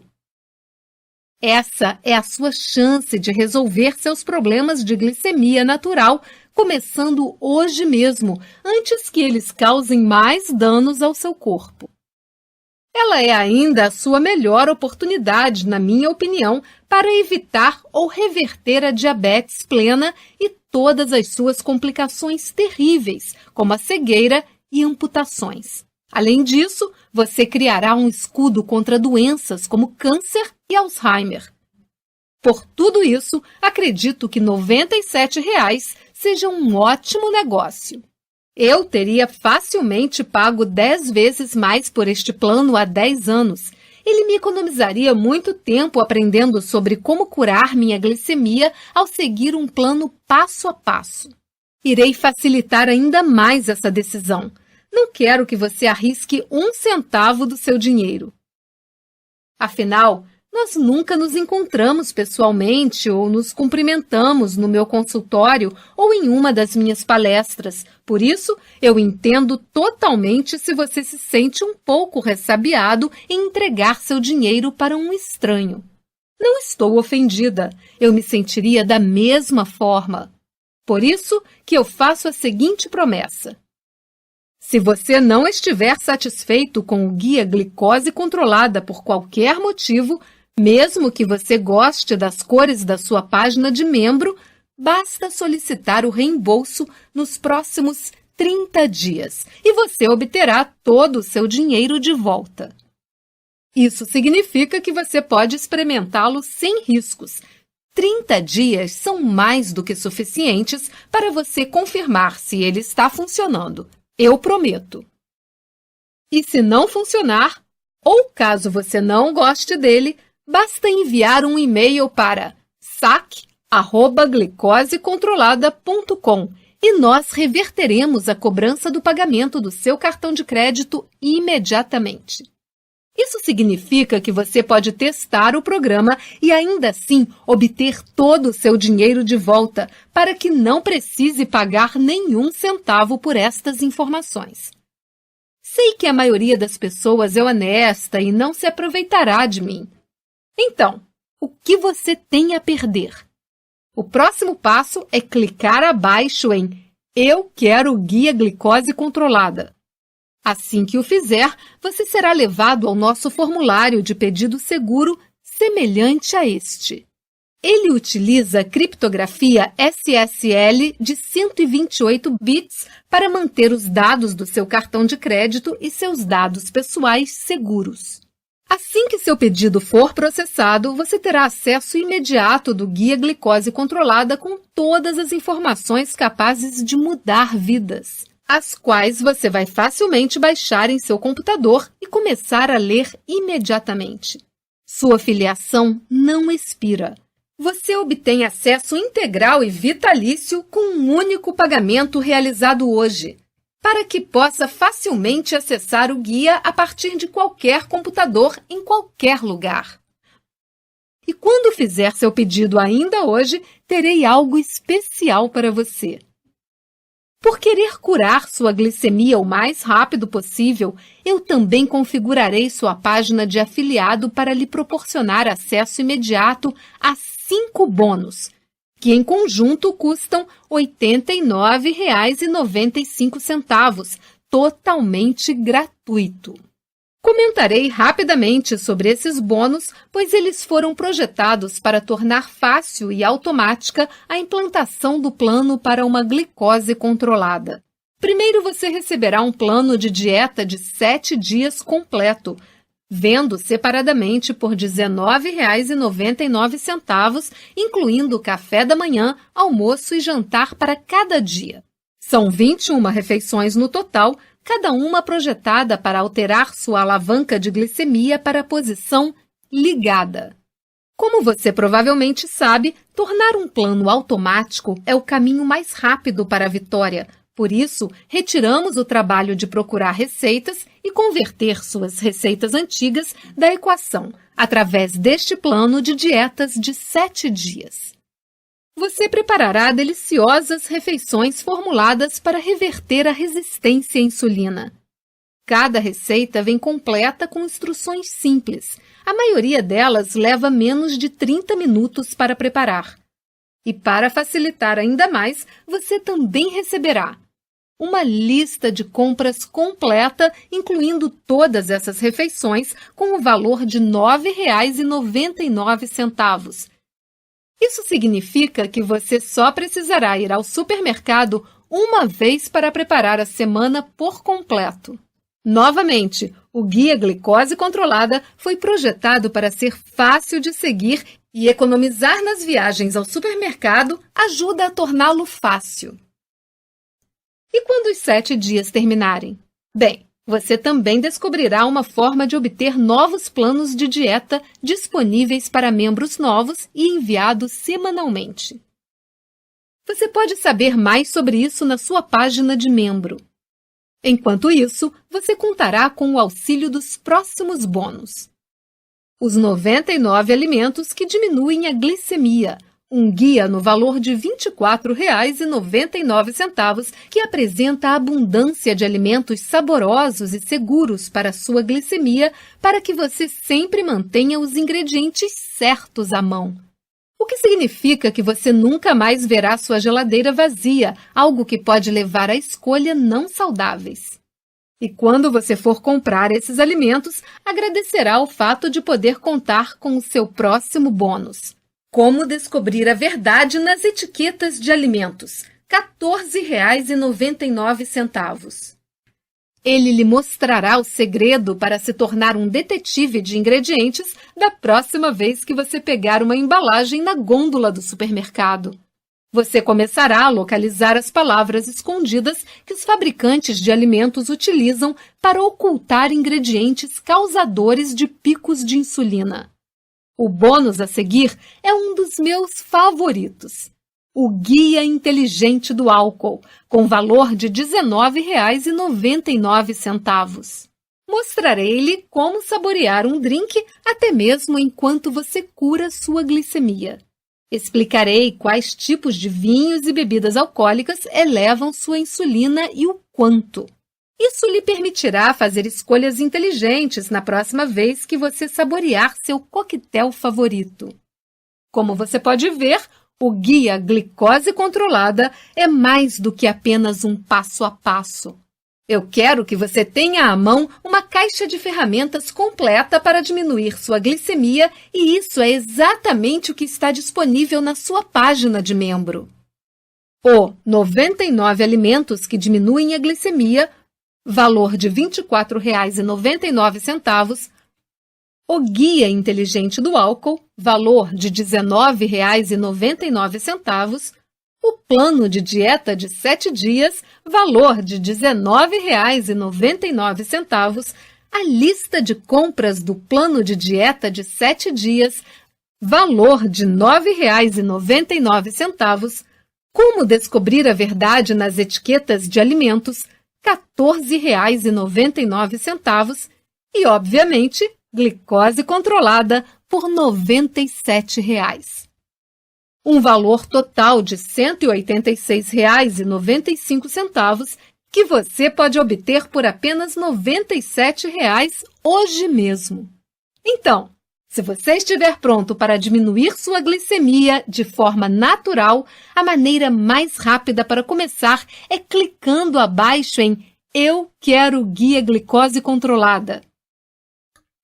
Essa é a sua chance de resolver seus problemas de glicemia natural, começando hoje mesmo, antes que eles causem mais danos ao seu corpo. Ela é ainda a sua melhor oportunidade, na minha opinião, para evitar ou reverter a diabetes plena e todas as suas complicações terríveis, como a cegueira e amputações. Além disso, você criará um escudo contra doenças como câncer e Alzheimer. Por tudo isso, acredito que R$ 97 seja um ótimo negócio. Eu teria facilmente pago 10 vezes mais por este plano há 10 anos. Ele me economizaria muito tempo aprendendo sobre como curar minha glicemia ao seguir um plano passo a passo. Irei facilitar ainda mais essa decisão. Não quero que você arrisque um centavo do seu dinheiro. Afinal, nós nunca nos encontramos pessoalmente ou nos cumprimentamos no meu consultório ou em uma das minhas palestras. Por isso, eu entendo totalmente se você se sente um pouco ressabiado em entregar seu dinheiro para um estranho. Não estou ofendida. Eu me sentiria da mesma forma. Por isso que eu faço a seguinte promessa. Se você não estiver satisfeito com o guia Glicose Controlada por qualquer motivo, mesmo que você goste das cores da sua página de membro, basta solicitar o reembolso nos próximos 30 dias e você obterá todo o seu dinheiro de volta. Isso significa que você pode experimentá-lo sem riscos. 30 dias são mais do que suficientes para você confirmar se ele está funcionando. Eu prometo. E se não funcionar, ou caso você não goste dele, basta enviar um e-mail para saque@glicosecontrolada.com e nós reverteremos a cobrança do pagamento do seu cartão de crédito imediatamente. Isso significa que você pode testar o programa e ainda assim obter todo o seu dinheiro de volta para que não precise pagar nenhum centavo por estas informações. Sei que a maioria das pessoas é honesta e não se aproveitará de mim. Então, o que você tem a perder? O próximo passo é clicar abaixo em Eu quero o guia Glicose Controlada. Assim que o fizer, você será levado ao nosso formulário de pedido seguro semelhante a este. Ele utiliza criptografia SSL de 128 bits para manter os dados do seu cartão de crédito e seus dados pessoais seguros. Assim que seu pedido for processado, você terá acesso imediato do Guia Glicose Controlada com todas as informações capazes de mudar vidas, as quais você vai facilmente baixar em seu computador e começar a ler imediatamente. Sua filiação não expira. Você obtém acesso integral e vitalício com um único pagamento realizado hoje, para que possa facilmente acessar o guia a partir de qualquer computador em qualquer lugar. E quando fizer seu pedido ainda hoje, terei algo especial para você. Por querer curar sua glicemia o mais rápido possível, eu também configurarei sua página de afiliado para lhe proporcionar acesso imediato a 5 bônus, que em conjunto custam R$ 89,95, totalmente gratuito. Comentarei rapidamente sobre esses bônus, pois eles foram projetados para tornar fácil e automática a implantação do plano para uma glicose controlada. Primeiro, você receberá um plano de dieta de 7 dias completo, vendo separadamente por R$ 19,99, incluindo café da manhã, almoço e jantar para cada dia. São 21 refeições no total, cada uma projetada para alterar sua alavanca de glicemia para a posição ligada. Como você provavelmente sabe, tornar um plano automático é o caminho mais rápido para a vitória. Por isso, retiramos o trabalho de procurar receitas e converter suas receitas antigas da equação, através deste plano de dietas de 7 dias. Você preparará deliciosas refeições formuladas para reverter a resistência à insulina. Cada receita vem completa com instruções simples. A maioria delas leva menos de 30 minutos para preparar. E para facilitar ainda mais, você também receberá uma lista de compras completa, incluindo todas essas refeições, com o valor de R$ 9,99. Isso significa que você só precisará ir ao supermercado uma vez para preparar a semana por completo. Novamente, o Guia Glicose Controlada foi projetado para ser fácil de seguir e economizar nas viagens ao supermercado ajuda a torná-lo fácil. E quando os 7 dias terminarem? Bem, você também descobrirá uma forma de obter novos planos de dieta disponíveis para membros novos e enviados semanalmente. Você pode saber mais sobre isso na sua página de membro. Enquanto isso, você contará com o auxílio dos próximos bônus. Os 99 alimentos que diminuem a glicemia, um guia no valor de R$ 24,99 que apresenta a abundância de alimentos saborosos e seguros para a sua glicemia para que você sempre mantenha os ingredientes certos à mão. O que significa que você nunca mais verá sua geladeira vazia, algo que pode levar à escolha não saudáveis. E quando você for comprar esses alimentos, agradecerá o fato de poder contar com o seu próximo bônus. Como descobrir a verdade nas etiquetas de alimentos? R$ 14,99. Ele lhe mostrará o segredo para se tornar um detetive de ingredientes da próxima vez que você pegar uma embalagem na gôndola do supermercado. Você começará a localizar as palavras escondidas que os fabricantes de alimentos utilizam para ocultar ingredientes causadores de picos de insulina. O bônus a seguir é um dos meus favoritos. O Guia Inteligente do Álcool, com valor de R$ 19,99. Mostrarei-lhe como saborear um drink até mesmo enquanto você cura sua glicemia. Explicarei quais tipos de vinhos e bebidas alcoólicas elevam sua insulina e o quanto. Isso lhe permitirá fazer escolhas inteligentes na próxima vez que você saborear seu coquetel favorito. Como você pode ver, o Guia Glicose Controlada é mais do que apenas um passo a passo. Eu quero que você tenha à mão uma caixa de ferramentas completa para diminuir sua glicemia e isso é exatamente o que está disponível na sua página de membro. O 99 alimentos que diminuem a glicemia, valor de R$ 24,99, o Guia Inteligente do Álcool, valor de R$ 19,99, o Plano de Dieta de 7 dias, valor de R$ 19,99, a lista de compras do Plano de Dieta de 7 dias, valor de R$ 9,99, como descobrir a verdade nas etiquetas de alimentos, R$ 14,99 e, obviamente, glicose controlada por R$ 97. Um valor total de R$ 186,95 que você pode obter por apenas R$ 97 hoje mesmo. Então, se você estiver pronto para diminuir sua glicemia de forma natural, a maneira mais rápida para começar é clicando abaixo em Eu Quero Guia Glicose Controlada.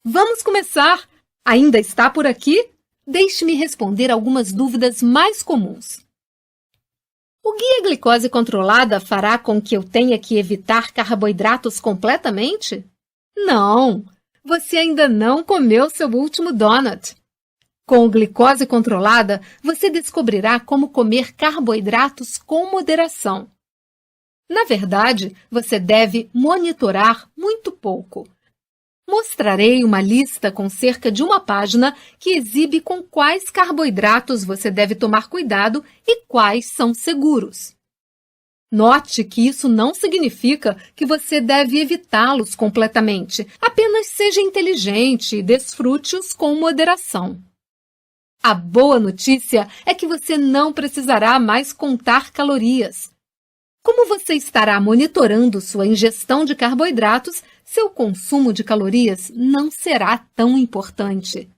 Vamos começar! Ainda está por aqui? Deixe-me responder algumas dúvidas mais comuns. O Guia Glicose Controlada fará com que eu tenha que evitar carboidratos completamente? Não! Você ainda não comeu seu último donut. Com o Glicose Controlada, você descobrirá como comer carboidratos com moderação. Na verdade, você deve monitorar muito pouco. Mostrarei uma lista com cerca de uma página que exibe com quais carboidratos você deve tomar cuidado e quais são seguros. Note que isso não significa que você deve evitá-los completamente, apenas seja inteligente e desfrute-os com moderação. A boa notícia é que você não precisará mais contar calorias. Como você estará monitorando sua ingestão de carboidratos, seu consumo de calorias não será tão importante.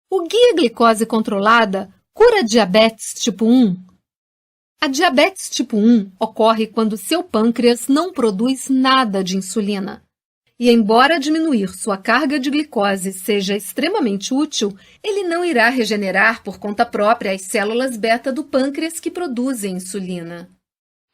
O Guia Glicose Controlada cura diabetes tipo 1? A diabetes tipo 1 ocorre quando seu pâncreas não produz nada de insulina. E embora diminuir sua carga de glicose seja extremamente útil, ele não irá regenerar por conta própria as células beta do pâncreas que produzem insulina.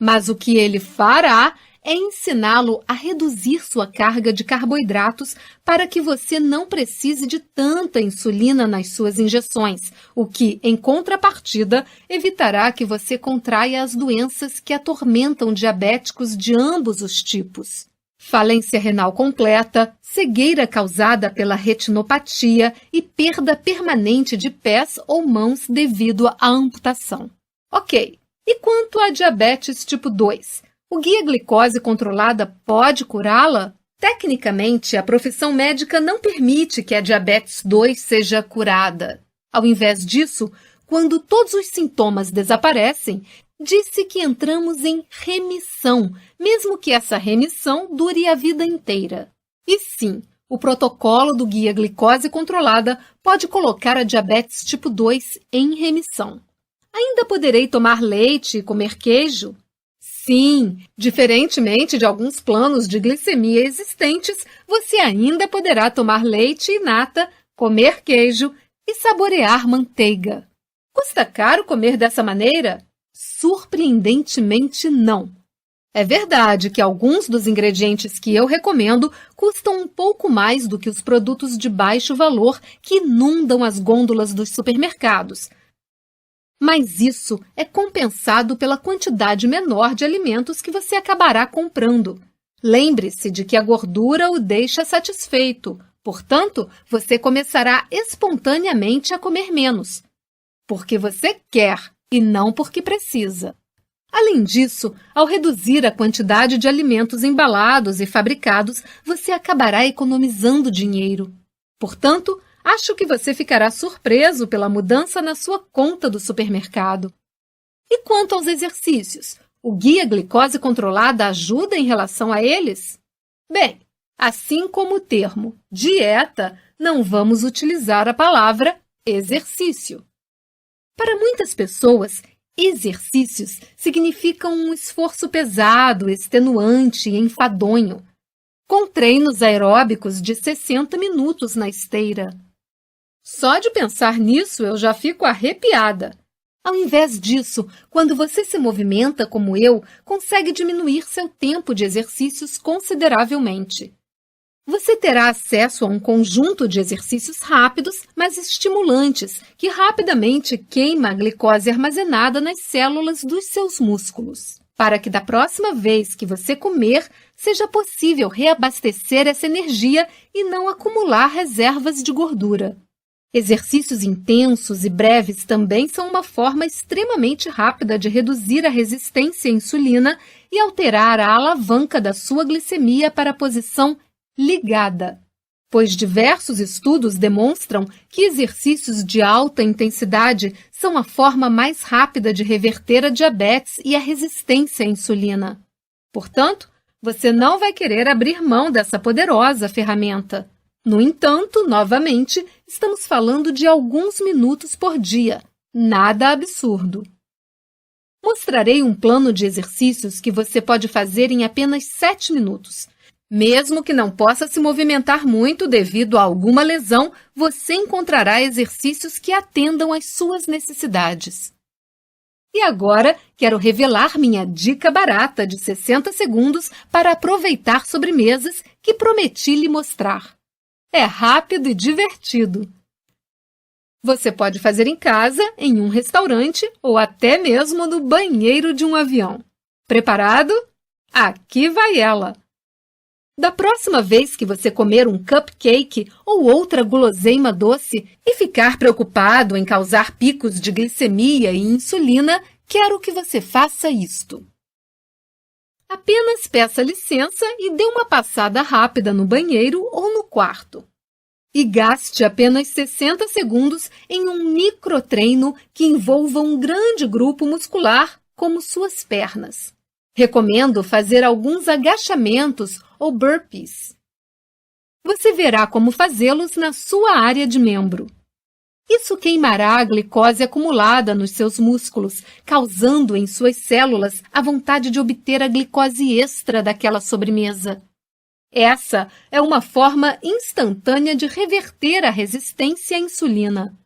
Mas o que ele fará é ensiná-lo a reduzir sua carga de carboidratos para que você não precise de tanta insulina nas suas injeções, o que, em contrapartida, evitará que você contraia as doenças que atormentam diabéticos de ambos os tipos. Falência renal completa, cegueira causada pela retinopatia e perda permanente de pés ou mãos devido à amputação. Ok, e quanto à diabetes tipo 2? O guia glicose controlada pode curá-la? Tecnicamente, a profissão médica não permite que a diabetes 2 seja curada. Ao invés disso, quando todos os sintomas desaparecem, disse que entramos em remissão, mesmo que essa remissão dure a vida inteira. E sim, o protocolo do guia glicose controlada pode colocar a diabetes tipo 2 em remissão. Ainda poderei tomar leite e comer queijo? Sim, diferentemente de alguns planos de glicemia existentes, você ainda poderá tomar leite e nata, comer queijo e saborear manteiga. Custa caro comer dessa maneira? Surpreendentemente não. É verdade que alguns dos ingredientes que eu recomendo custam um pouco mais do que os produtos de baixo valor que inundam as gôndolas dos supermercados. Mas isso é compensado pela quantidade menor de alimentos que você acabará comprando. Lembre-se de que a gordura o deixa satisfeito, portanto, você começará espontaneamente a comer menos, porque você quer e não porque precisa. Além disso, ao reduzir a quantidade de alimentos embalados e fabricados, você acabará economizando dinheiro. Portanto, acho que você ficará surpreso pela mudança na sua conta do supermercado. E quanto aos exercícios? O guia glicose controlada ajuda em relação a eles? Bem, assim como o termo dieta, não vamos utilizar a palavra exercício. Para muitas pessoas, exercícios significam um esforço pesado, extenuante e enfadonho, com treinos aeróbicos de 60 minutos na esteira. Só de pensar nisso eu já fico arrepiada. Ao invés disso, quando você se movimenta como eu, consegue diminuir seu tempo de exercícios consideravelmente. Você terá acesso a um conjunto de exercícios rápidos, mas estimulantes, que rapidamente queima a glicose armazenada nas células dos seus músculos, para que da próxima vez que você comer, seja possível reabastecer essa energia e não acumular reservas de gordura. Exercícios intensos e breves também são uma forma extremamente rápida de reduzir a resistência à insulina e alterar a alavanca da sua glicemia para a posição ligada, pois diversos estudos demonstram que exercícios de alta intensidade são a forma mais rápida de reverter a diabetes e a resistência à insulina. Portanto, você não vai querer abrir mão dessa poderosa ferramenta. No entanto, novamente, estamos falando de alguns minutos por dia, nada absurdo. Mostrarei um plano de exercícios que você pode fazer em apenas 7 minutos. Mesmo que não possa se movimentar muito devido a alguma lesão, você encontrará exercícios que atendam às suas necessidades. E agora, quero revelar minha dica barata de 60 segundos para aproveitar sobremesas que prometi lhe mostrar. É rápido e divertido. Você pode fazer em casa, em um restaurante ou até mesmo no banheiro de um avião. Preparado? Aqui vai ela! Da próxima vez que você comer um cupcake ou outra guloseima doce e ficar preocupado em causar picos de glicemia e insulina, quero que você faça isto. Apenas peça licença e dê uma passada rápida no banheiro ou no quarto. E gaste apenas 60 segundos em um microtreino que envolva um grande grupo muscular, como suas pernas. Recomendo fazer alguns agachamentos ou burpees. Você verá como fazê-los na sua área de membro. Isso queimará a glicose acumulada nos seus músculos, causando em suas células a vontade de obter a glicose extra daquela sobremesa. Essa é uma forma instantânea de reverter a resistência à insulina.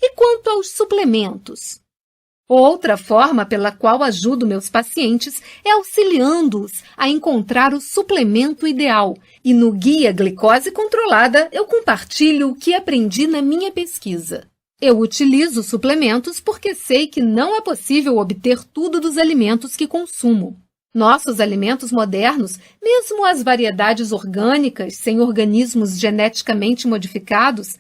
E quanto aos suplementos? Outra forma pela qual ajudo meus pacientes é auxiliando-os a encontrar o suplemento ideal. E no Guia Glicose Controlada, eu compartilho o que aprendi na minha pesquisa. Eu utilizo suplementos porque sei que não é possível obter tudo dos alimentos que consumo. Nossos alimentos modernos, mesmo as variedades orgânicas sem organismos geneticamente modificados,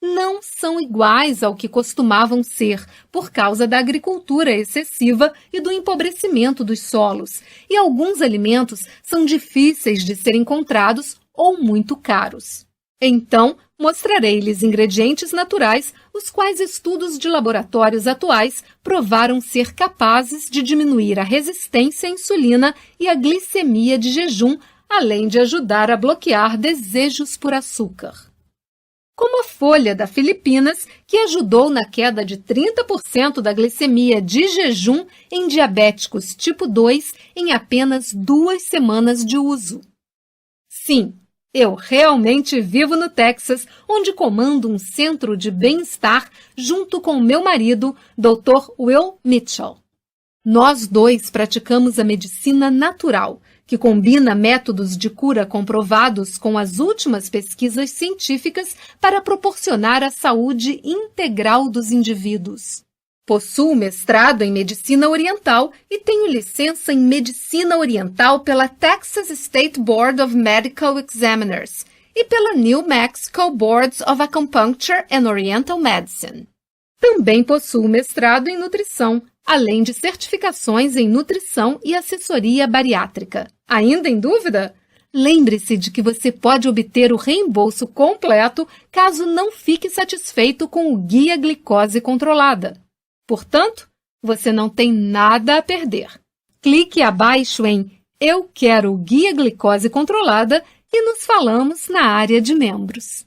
não são iguais ao que costumavam ser por causa da agricultura excessiva e do empobrecimento dos solos, e alguns alimentos são difíceis de ser encontrados ou muito caros. Então, mostrarei-lhes ingredientes naturais, os quais estudos de laboratórios atuais provaram ser capazes de diminuir a resistência à insulina e a glicemia de jejum, além de ajudar a bloquear desejos por açúcar. Como a folha da Filipinas, que ajudou na queda de 30% da glicemia de jejum em diabéticos tipo 2 em apenas 2 semanas de uso. Sim, eu realmente vivo no Texas, onde comando um centro de bem-estar junto com meu marido, Dr. Will Mitchell. Nós dois praticamos a medicina natural, que combina métodos de cura comprovados com as últimas pesquisas científicas para proporcionar a saúde integral dos indivíduos. Possuo mestrado em Medicina Oriental e tenho licença em Medicina Oriental pela Texas State Board of Medical Examiners e pela New Mexico Boards of Acupuncture and Oriental Medicine. Também possuo mestrado em Nutrição, além de certificações em Nutrição e Assessoria Bariátrica. Ainda em dúvida? Lembre-se de que você pode obter o reembolso completo caso não fique satisfeito com o Guia Glicose Controlada. Portanto, você não tem nada a perder. Clique abaixo em Eu quero o Guia Glicose Controlada e nos falamos na área de membros.